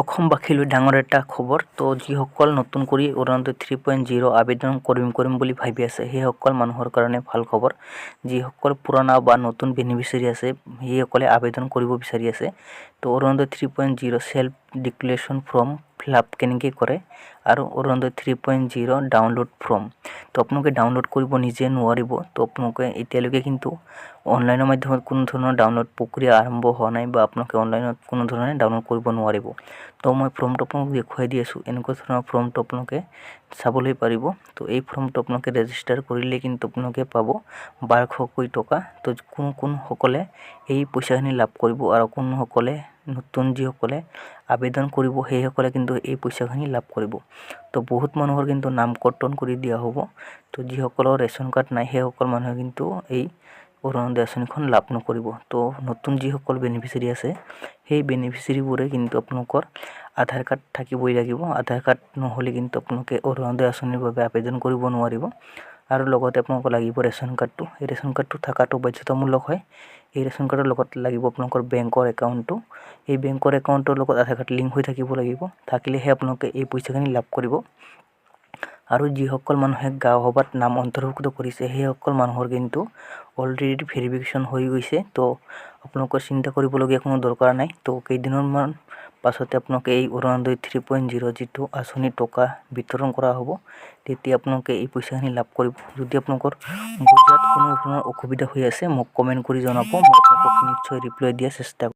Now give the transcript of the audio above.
অসমবাসীলৈ ডাঙৰ এটা খবৰ। তো যিসকল নতুন কৰি অৰুণোদয় 3.0 আবেদন কৰিম বুলি ভাবি আছে সেইসকল মানুহৰ কাৰণে ভাল খবৰ। যিসকল পুৰণা বা নতুন বেনিফিচিয়াৰী আছে সেইসকলে আবেদন কৰিব বিচাৰি আছে। তো Orunodoi 3.0 self declaration form fill up কেনেকৈ কৰে আৰু অৰুণোদয় 3.0 ডাউনলোড ফৰ্ম। তো আপোনালোকে ডাউনলোড কৰিব নিজে নোৱাৰিব। তো আপোনালোকে এতিয়ালৈকে কিন্তু অনলাইনৰ মাধ্যমত কোনো ধৰণৰ ডাউনলোড প্ৰক্ৰিয়া আৰম্ভ হোৱা নাই বা আপোনালোকে অনলাইনত কোনো ধৰণে ডাউনলোড কৰিব নোৱাৰিব। তো মই ফৰ্মটো আপোনালোকক দেখুৱাই দি আছোঁ। এনেকুৱা ধৰণৰ ফৰ্মটো আপোনালোকে চাবলৈ পাৰিব। তো এই ফৰ্মটো আপোনালোকে ৰেজিষ্টাৰ কৰিলে কিন্তু আপোনালোকে পাব 1200 টকা। তো কোনসকলে এই পইচাখিনি লাভ কৰিব আৰু কোনসকলে নতুন যিসকলে আবেদন কৰিব সেইসকলে কিন্তু এই পইচাখিনি লাভ কৰিব। তো বহুত মানুহৰ কিন্তু নাম কৰ্তন কৰি দিয়া হ'ব। তো যিসকলৰ ৰেচন কাৰ্ড নাই সেইসকল মানুহে কিন্তু এই অৰুণোদয় আঁচনিখন লাভ নকৰিব। তো নতুন যিসকল বেনিফিচিয়াৰী আছে সেই বেনিফিচিয়াৰীবোৰে কিন্তু আপোনালোকৰ আধাৰ কাৰ্ড থাকিবই লাগিব। আধাৰ কাৰ্ড নহ'লে কিন্তু আপোনালোকে অৰুণোদয় আঁচনিৰ বাবে আবেদন কৰিব নোৱাৰিব। আৰু লগতে আপোনালোকক লাগিব ৰেচন কাৰ্ডটো। এই ৰেচন কাৰ্ডটো থকাটো বাধ্যতামূলক হয়। এই ৰেচন কাৰ্ডৰ লগত লাগিব আপোনালোকৰ বেংকৰ একাউণ্টটো। এই বেংকৰ একাউণ্টৰ লগত আধাৰ কাৰ্ড লিংক হৈ থাকিব লাগিব। থাকিলেহে আপোনালোকে এই পইচাখিনি লাভ কৰিব। আৰু যিসকল মানুহে গাঁও সভাত নাম অন্তৰ্ভুক্ত কৰিছে সেইসকল মানুহৰ কিন্তু অলৰেডি ভেৰিফিকেশ্যন হৈ গৈছে। তো আপোনালোকৰ চিন্তা কৰিবলগীয়া কোনো দৰকাৰ নাই। তো কেইদিনমান পাছতে আপোনালোকে এই অৰুণোদয় 3.0 যিটো আঁচনি টকা বিতৰণ কৰা হ'ব তেতিয়া আপোনালোকে এই পইচাখিনি লাভ কৰিব। যদি আপোনালোকৰ বুজাত কোনো ধৰণৰ অসুবিধা হৈ আছে মোক কমেণ্ট কৰি জনাব। মই আপোনালোকক নিশ্চয় ৰিপ্লাই দিয়াৰ চেষ্টা কৰিম।